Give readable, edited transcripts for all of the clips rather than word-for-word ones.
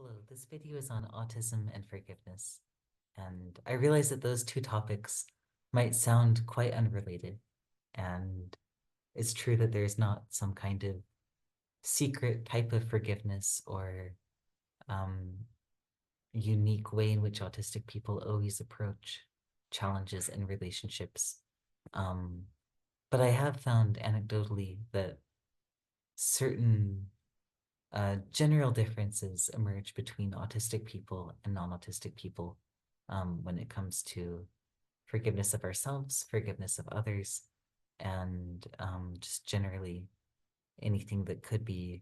Hello, this video is on autism and forgiveness, and I realize that those two topics might sound quite unrelated, and it's true that there's not some kind of secret type of forgiveness or um, unique way in which autistic people always approach challenges in relationships. Um, but I have found anecdotally that certain general differences emerge between autistic people and non-autistic people when it comes to forgiveness of ourselves, forgiveness of others, and just generally anything that could be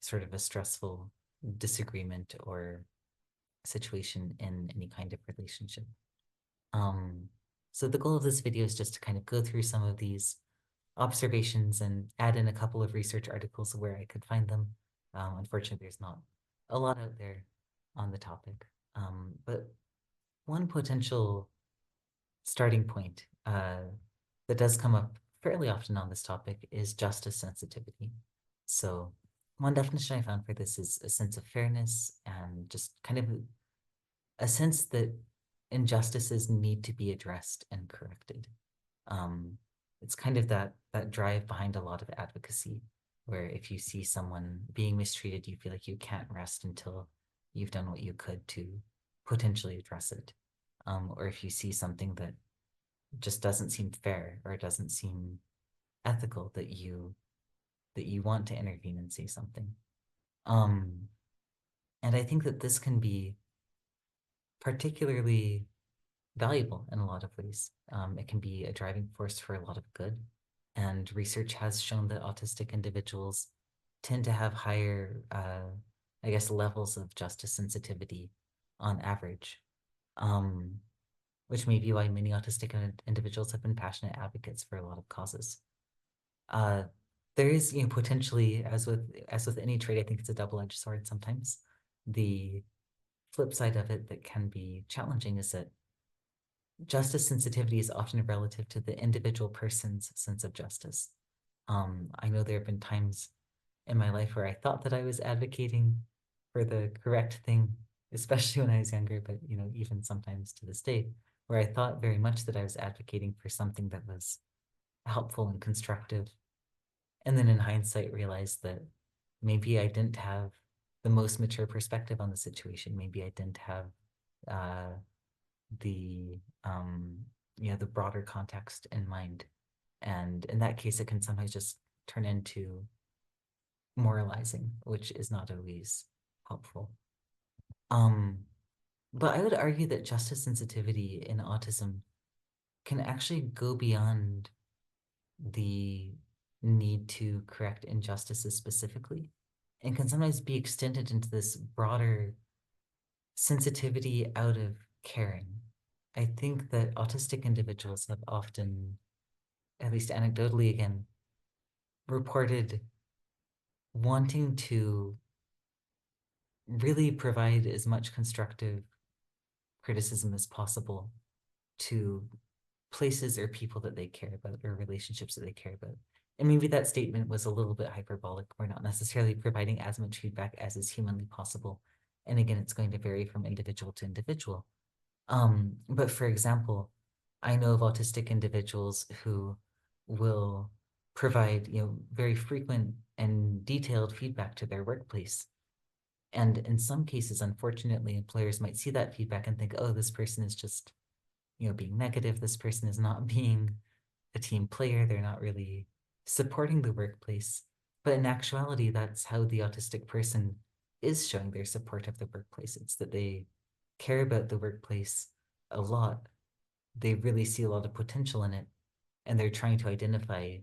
sort of a stressful disagreement or situation in any kind of relationship. Um, so the goal of this video is just to kind of go through some of these observations and add in a couple of research articles where I could find them. Unfortunately, there's not a lot out there on the topic. But one potential starting point that does come up fairly often on this topic is justice sensitivity. So one definition I found for this is a sense of fairness and just kind of a sense that injustices need to be addressed and corrected. Um, it's kind of that drive behind a lot of advocacy, where if you see someone being mistreated, you feel like you can't rest until you've done what you could to potentially address it. Or if you see something that just doesn't seem fair or doesn't seem ethical, that you want to intervene and say something. Um, and I think that this can be particularly valuable in a lot of ways. It can be a driving force for a lot of good. And research has shown that autistic individuals tend to have higher, I guess, levels of justice sensitivity on average, um, which may be why many autistic individuals have been passionate advocates for a lot of causes. Uh, there is, potentially, as with any trait, I think it's a double-edged sword sometimes. The flip side of it that can be challenging is that justice sensitivity is often relative to the individual person's sense of justice. I know there have been times in my life where I thought that I was advocating for the correct thing, especially when I was younger, but even sometimes to this day, where I thought very much that I was advocating for something that was helpful and constructive. And then in hindsight, realized that maybe I didn't have the most mature perspective on the situation. Maybe I didn't have uh, the the broader context in mind. And in that case, it can sometimes just turn into moralizing, which is not always helpful. Um, but I would argue that justice sensitivity in autism can actually go beyond the need to correct injustices specifically and can sometimes be extended into this broader sensitivity out of caring. I think that autistic individuals have often, at least anecdotally again, reported wanting to really provide as much constructive criticism as possible to places or people that they care about or relationships that they care about. And maybe that statement was a little bit hyperbolic. We're not necessarily providing as much feedback as is humanly possible. And again, it's going to vary from individual to individual. But for example, I know of autistic individuals who will provide, very frequent and detailed feedback to their workplace. And in some cases, unfortunately, employers might see that feedback and think, oh, this person is just, being negative. This person is not being a team player. They're not really supporting the workplace. But in actuality, that's how the autistic person is showing their support of the workplace. It's that they care about the workplace a lot. They really see a lot of potential in it, and they're trying to identify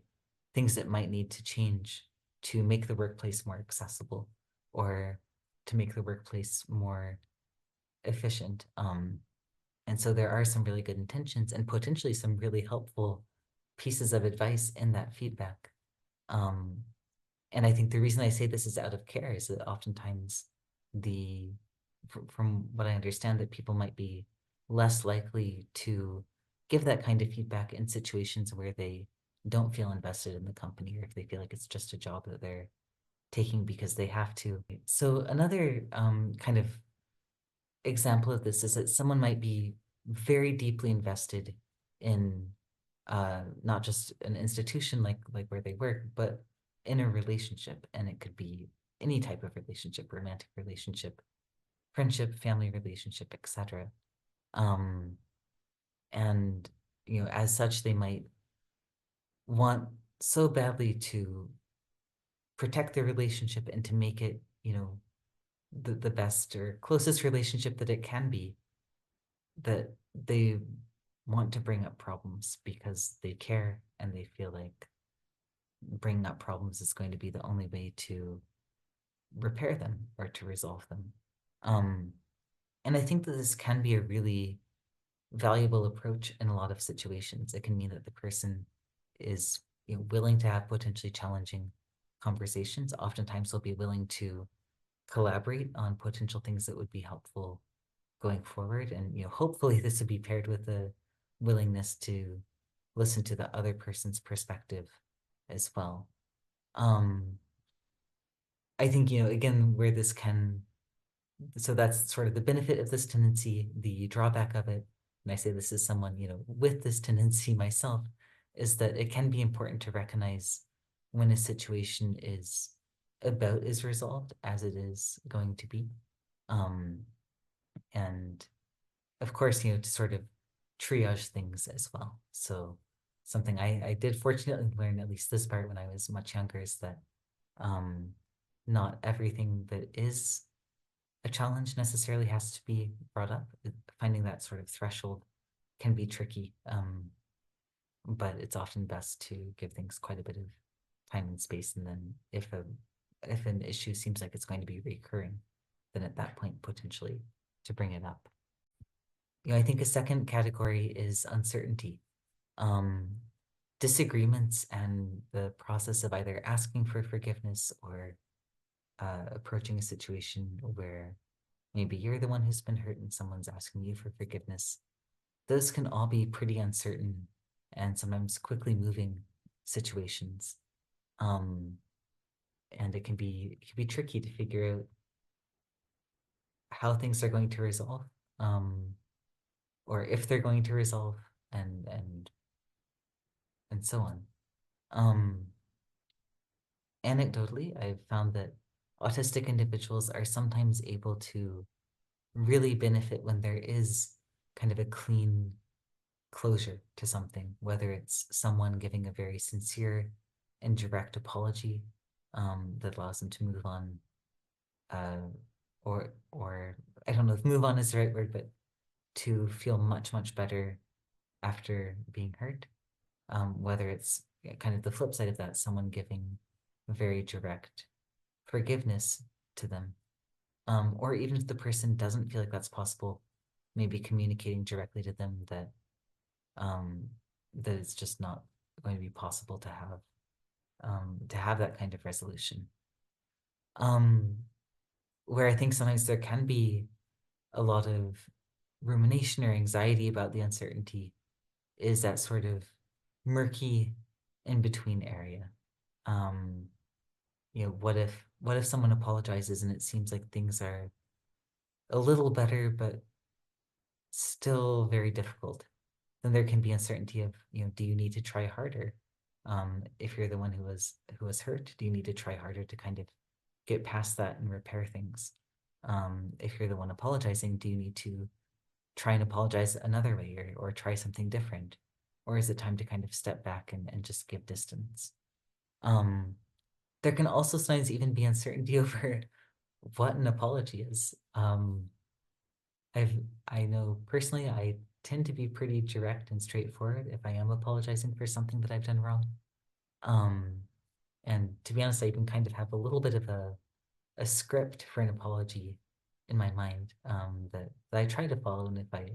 things that might need to change to make the workplace more accessible or to make the workplace more efficient. And so there are some really good intentions and potentially some really helpful pieces of advice in that feedback. Um, and I think the reason I say this is out of care is that oftentimes the, from what I understand, that people might be less likely to give that kind of feedback in situations where they don't feel invested in the company or if they feel like it's just a job that they're taking because they have to. So another kind of example of this is that someone might be very deeply invested in not just an institution like where they work, but in a relationship. And it could be any type of relationship, romantic relationship, friendship, family relationship, etc. Um, and as such, they might want so badly to protect the relationship and to make it, the best or closest relationship that it can be, that they want to bring up problems because they care and they feel like bringing up problems is going to be the only way to repair them or to resolve them. Um, and I think that this can be a really valuable approach in a lot of situations. It can mean that the person is willing to have potentially challenging conversations. Oftentimes they'll be willing to collaborate on potential things that would be helpful going forward. And hopefully this would be paired with a willingness to listen to the other person's perspective as well. I think, again, where this can, so that's sort of the benefit of this tendency. The drawback of it, and I say this as someone, with this tendency myself, is that it can be important to recognize when a situation is about as resolved as it is going to be. And of course, to sort of triage things as well. So something I did fortunately learn, at least this part when I was much younger, is that um, not everything that is a challenge necessarily has to be brought up. Finding that sort of threshold can be tricky, but it's often best to give things quite a bit of time and space. And then if an issue seems like it's going to be recurring, then at that point potentially to bring it up. I think a second category is uncertainty. Um, Disagreements and the process of either asking for forgiveness or approaching a situation where maybe you're the one who's been hurt and someone's asking you for forgiveness. Those can all be pretty uncertain and sometimes quickly moving situations. Um, and it can be tricky to figure out how things are going to resolve, um, or if they're going to resolve, and and and so on. Um, Anecdotally, I've found that autistic individuals are sometimes able to really benefit when there is kind of a clean closure to something, whether it's someone giving a very sincere and direct apology that allows them to move on, uh, or I don't know if move on is the right word, but to feel much, much better after being hurt. Whether it's kind of the flip side of that, someone giving very direct forgiveness to them. Or even if the person doesn't feel like that's possible, maybe communicating directly to them um, that it's just not going to be possible to have that kind of resolution. Um, where I think sometimes there can be a lot of rumination or anxiety about the uncertainty is that sort of murky in between area. Um, what if someone apologizes and it seems like things are a little better, but still very difficult? Then there can be uncertainty of, do you need to try harder? If you're the one who was hurt, do you need to try harder to kind of get past that and repair things? If you're the one apologizing, do you need to try and apologize another way or try something different? Or is it time to kind of step back and just give distance? Um, there can also sometimes even be uncertainty over what an apology is. I've I know personally I tend to be pretty direct and straightforward if I am apologizing for something that I've done wrong. Um, and to be honest, I even kind of have a little bit of a script for an apology in my mind that I try to follow, and if I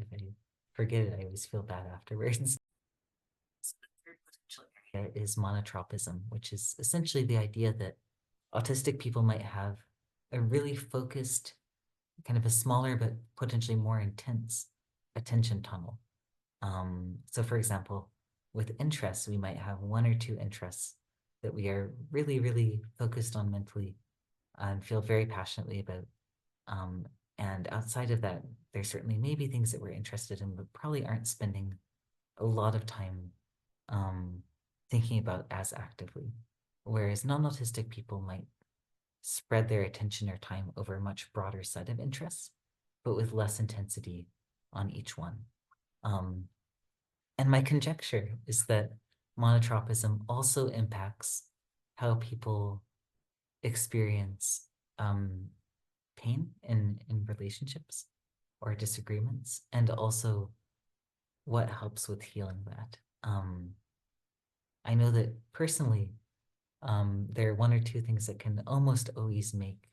forget it, I always feel bad afterwards. So the third potential area is monotropism, which is essentially the idea that autistic people might have a really focused, kind of a smaller but potentially more intense attention tunnel. So for example, with interests, we might have one or two interests that we are really, really focused on mentally, and feel very passionately about. Um, and outside of that, there certainly may be things that we're interested in, but probably aren't spending a lot of time um, thinking about as actively. Whereas non-autistic people might spread their attention or time over a much broader set of interests, but with less intensity on each one. Um, and my conjecture is that monotropism also impacts how people experience um, pain in relationships or disagreements, and also what helps with healing that. I know that personally, there are one or two things that can almost always make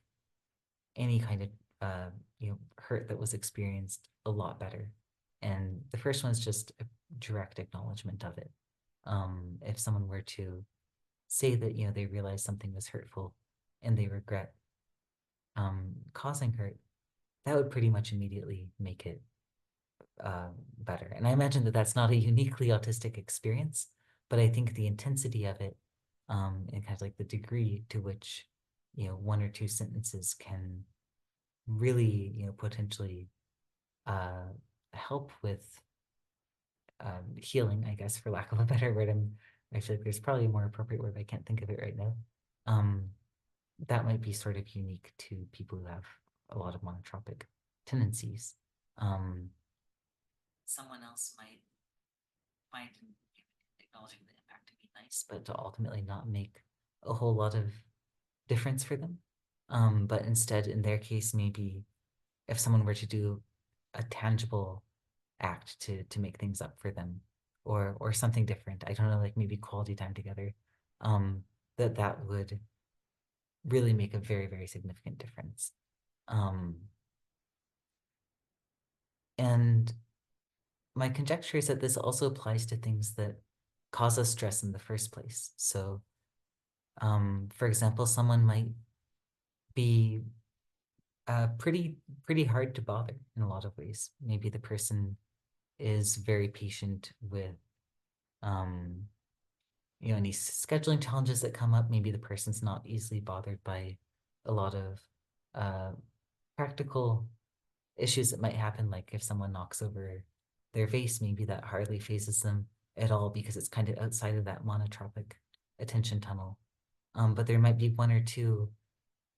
any kind of hurt that was experienced a lot better. And the first one is just a direct acknowledgement of it. If someone were to say that they realize something was hurtful and they regret causing hurt, that would pretty much immediately make it better. And I imagine that that's not a uniquely autistic experience, but I think the intensity of it, and kind of like the degree to which one or two sentences can really potentially uh, help with healing, I guess, for lack of a better word. I feel like there's probably a more appropriate word, but I can't think of it right now. Um, that might be sort of unique to people who have a lot of monotropic tendencies. Um, Someone else might find acknowledging the impact to be nice, but to ultimately not make a whole lot of difference for them. But instead, in their case, maybe if someone were to do a tangible act to make things up for them, or something different, I don't know, like maybe quality time together, um, that would really make a very, very significant difference. Um, and my conjecture is that this also applies to things that cause us stress in the first place. So, for example, someone might be pretty hard to bother in a lot of ways. Maybe the person is very patient with um, any scheduling challenges that come up. Maybe the person's not easily bothered by a lot of uh, practical issues that might happen, like if someone knocks over their vase, maybe that hardly phases them at all because it's kind of outside of that monotropic attention tunnel. But there might be one or two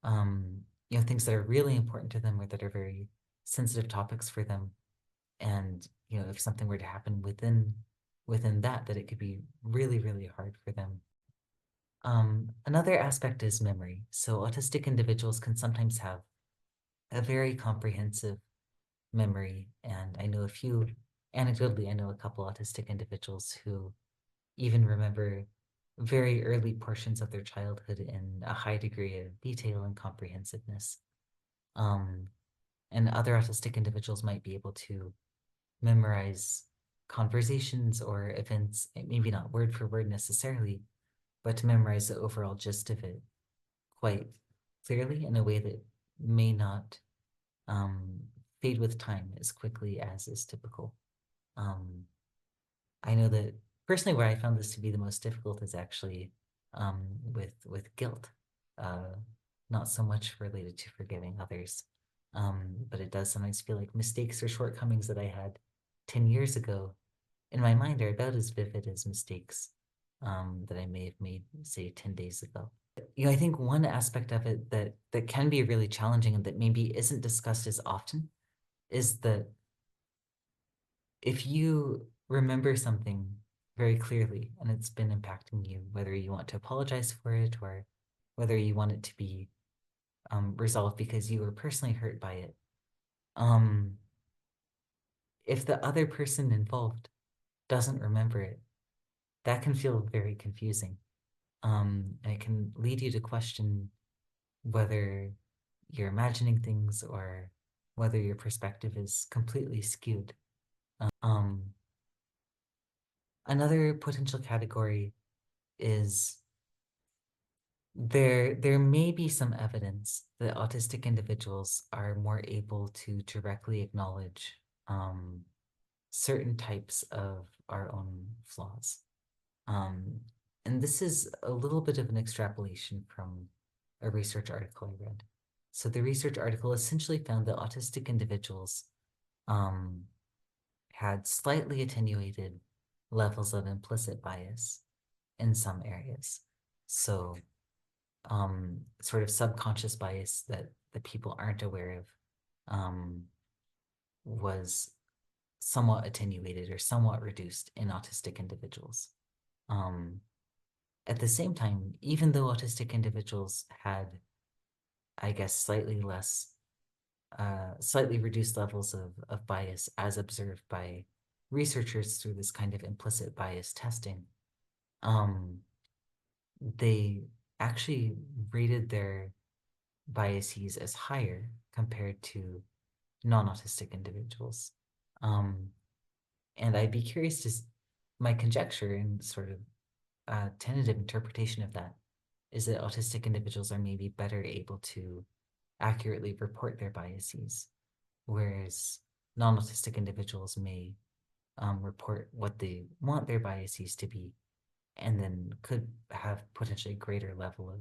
things that are really important to them or that are very sensitive topics for them. And if something were to happen within that it could be really, really hard for them. Another aspect is memory. So autistic individuals can sometimes have a very comprehensive memory. And anecdotally, I know a couple autistic individuals who even remember very early portions of their childhood in a high degree of detail and comprehensiveness. Um, and other autistic individuals might be able to memorize conversations or events, maybe not word for word necessarily, but to memorize the overall gist of it quite clearly in a way that may not um, fade with time as quickly as is typical. Um, I know that personally where I found this to be the most difficult is actually with guilt, uh, not so much related to forgiving others, but it does sometimes feel like mistakes or shortcomings that I had 10 years ago in my mind are about as vivid as mistakes that I may have made, say, 10 days ago. I think one aspect of it that can be really challenging and that maybe isn't discussed as often is that if you remember something very clearly and it's been impacting you, whether you want to apologize for it or whether you want it to be resolved because you were personally hurt by it, um, if the other person involved doesn't remember it, that can feel very confusing. And it can lead you to question whether you're imagining things or whether your perspective is completely skewed. Um, Another potential category is there may be some evidence that autistic individuals are more able to directly acknowledge certain types of our own flaws. Um, and this is a little bit of an extrapolation from a research article I read. So the research article essentially found that autistic individuals um, had slightly attenuated levels of implicit bias in some areas. So sort of subconscious bias that people aren't aware of um, was somewhat attenuated or somewhat reduced in autistic individuals. Um, at the same time, even though autistic individuals had, I guess, slightly reduced levels of bias as observed by researchers through this kind of implicit bias testing, um, they actually rated their biases as higher compared to non-autistic individuals. Um, and I'd be curious to, my conjecture and sort of tentative interpretation of that is that autistic individuals are maybe better able to accurately report their biases, whereas non-autistic individuals may report what they want their biases to be, and then could have potentially a greater level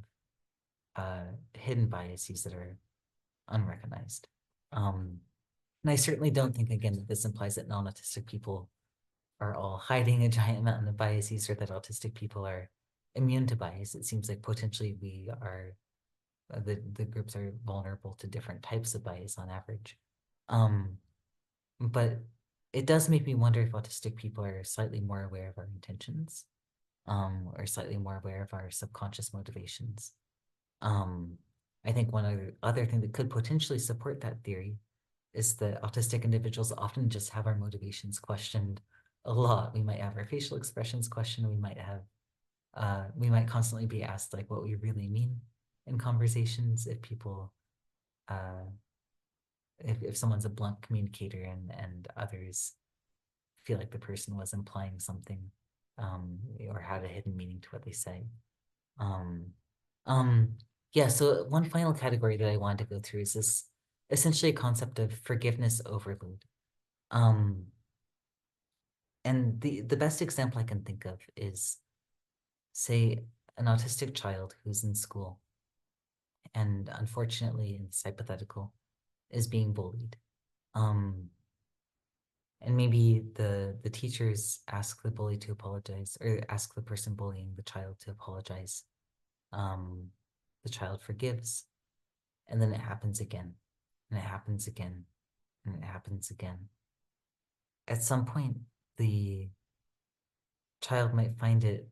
of hidden biases that are unrecognized. Um, and I certainly don't think, again, that this implies that non-autistic people are all hiding a giant amount of biases or that autistic people are immune to bias. It seems like potentially we are, the groups are vulnerable to different types of bias on average. Um, but it does make me wonder if autistic people are slightly more aware of our intentions, or slightly more aware of our subconscious motivations. Um, I think one other thing that could potentially support that theory is that autistic individuals often just have our motivations questioned a lot. We might have our facial expressions questioned. We might constantly be asked like what we really mean in conversations if people, uh, if someone's a blunt communicator and others feel like the person was implying something, or had a hidden meaning to what they say. Um, um, yeah, so one final category that I wanted to go through is this essentially a concept of forgiveness overload. Um, and the best example I can think of is, say, an autistic child who's in school and unfortunately, in this hypothetical, is being bullied. Um, and maybe the teachers ask the bully to apologize or ask the person bullying the child to apologize. Um, the child forgives, and then it happens again, and it happens again, and it happens again. At some point, the child might find it,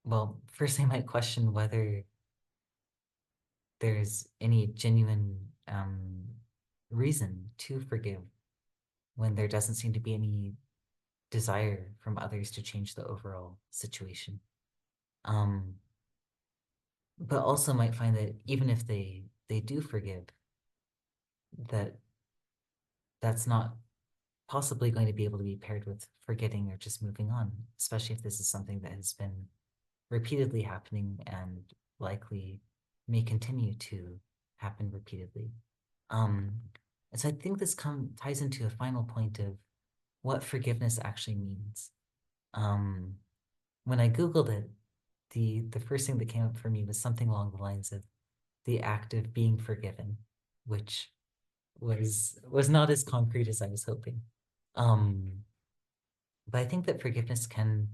well, first they might question whether there's any genuine reason to forgive when there doesn't seem to be any desire from others to change the overall situation. Um, but also might find that even if they do forgive, that that's not possibly going to be able to be paired with forgetting or just moving on, especially if this is something that has been repeatedly happening and likely may continue to happen repeatedly. Um, and so I think this ties into a final point of what forgiveness actually means. Um, when I Googled it, the first thing that came up for me was something along the lines of the act of being forgiven, which was not as concrete as I was hoping. Um, but I think that forgiveness can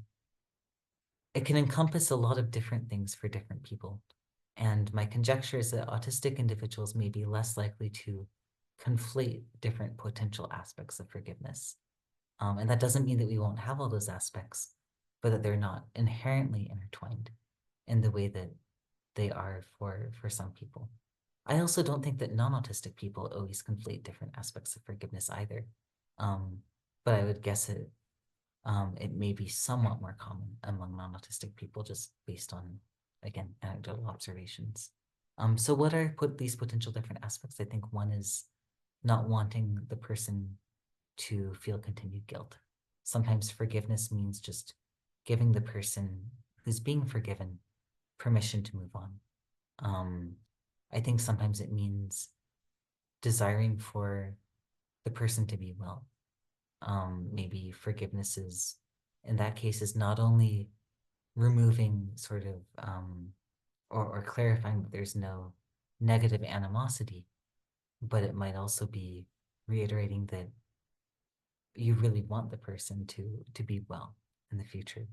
encompass a lot of different things for different people. And my conjecture is that autistic individuals may be less likely to conflate different potential aspects of forgiveness. And that doesn't mean that we won't have all those aspects, but that they're not inherently intertwined in the way that they are for some people. I also don't think that non-autistic people always conflate different aspects of forgiveness either. Um, but I would guess it may be somewhat more common among non-autistic people just based on, again, anecdotal observations. So what are these potential different aspects? I think one is not wanting the person to feel continued guilt. Sometimes forgiveness means just giving the person who's being forgiven permission to move on. I think sometimes it means desiring for the person to be well. Maybe forgiveness is, in that case, is not only removing sort of or clarifying that there's no negative animosity, but it might also be reiterating that you really want the person to be well in the future.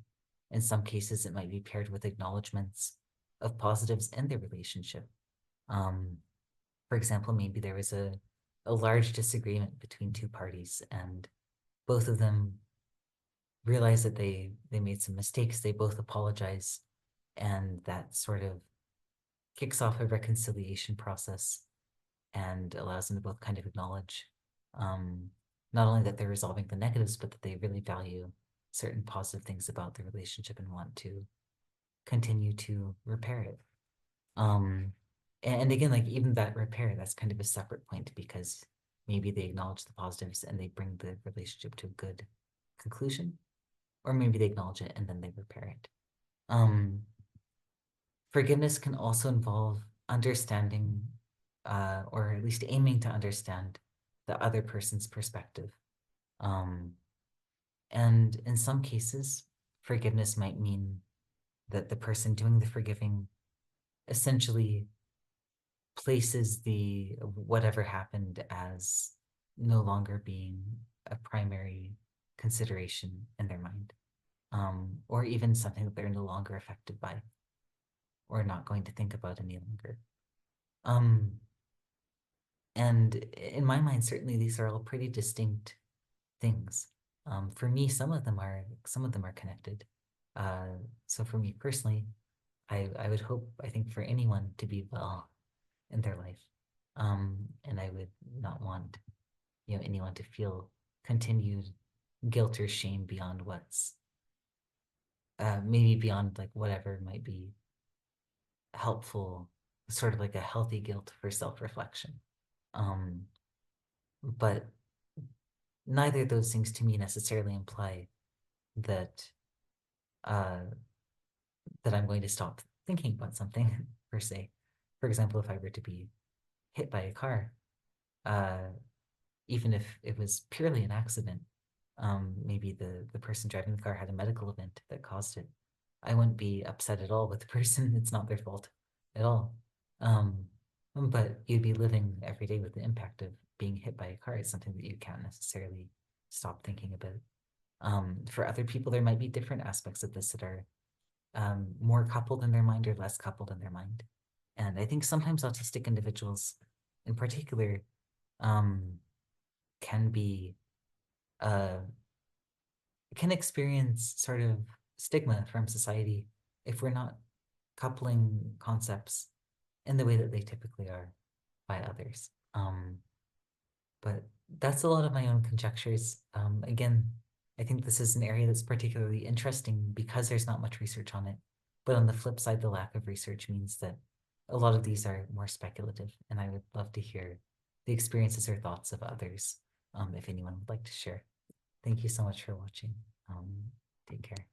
In some cases, it might be paired with acknowledgments of positives in the relationship. Um, for example, maybe there was a large disagreement between two parties, and both of them realize that they made some mistakes. They both apologize, and that sort of kicks off a reconciliation process and allows them to both kind of acknowledge um, not only that they're resolving the negatives, but that they really value certain positive things about the relationship and want to continue to repair it. And again, like even that repair, that's kind of a separate point because maybe they acknowledge the positives and they bring the relationship to a good conclusion, or maybe they acknowledge it and then they repair it. Forgiveness can also involve understanding, or at least aiming to understand the other person's perspective. Um, and in some cases, forgiveness might mean that the person doing the forgiving essentially places the whatever happened as no longer being a primary consideration in their mind, or even something that they're no longer affected by or not going to think about any longer. Um, and in my mind, certainly these are all pretty distinct things. For me, some of them are connected. So for me personally, I would hope, I think for anyone to be well in their life. And I would not want, anyone to feel continued guilt or shame beyond what's maybe beyond like whatever might be helpful, sort of like a healthy guilt for self-reflection. Um, but neither of those things to me necessarily imply that uh, that I'm going to stop thinking about something per se. For example, if I were to be hit by a car, uh, even if it was purely an accident, maybe the person driving the car had a medical event that caused it. I wouldn't be upset at all with the person. It's not their fault at all. Um, but you'd be living every day with the impact of being hit by a car. It's something that you can't necessarily stop thinking about. For other people, there might be different aspects of this that are more coupled in their mind or less coupled in their mind. And I think sometimes autistic individuals in particular um, can be uh, can experience sort of stigma from society if we're not coupling concepts in the way that they typically are by others. But that's a lot of my own conjectures. Again, I think this is an area that's particularly interesting because there's not much research on it. But on the flip side, the lack of research means that a lot of these are more speculative, and I would love to hear the experiences or thoughts of others, if anyone would like to share. Thank you so much for watching. Take care.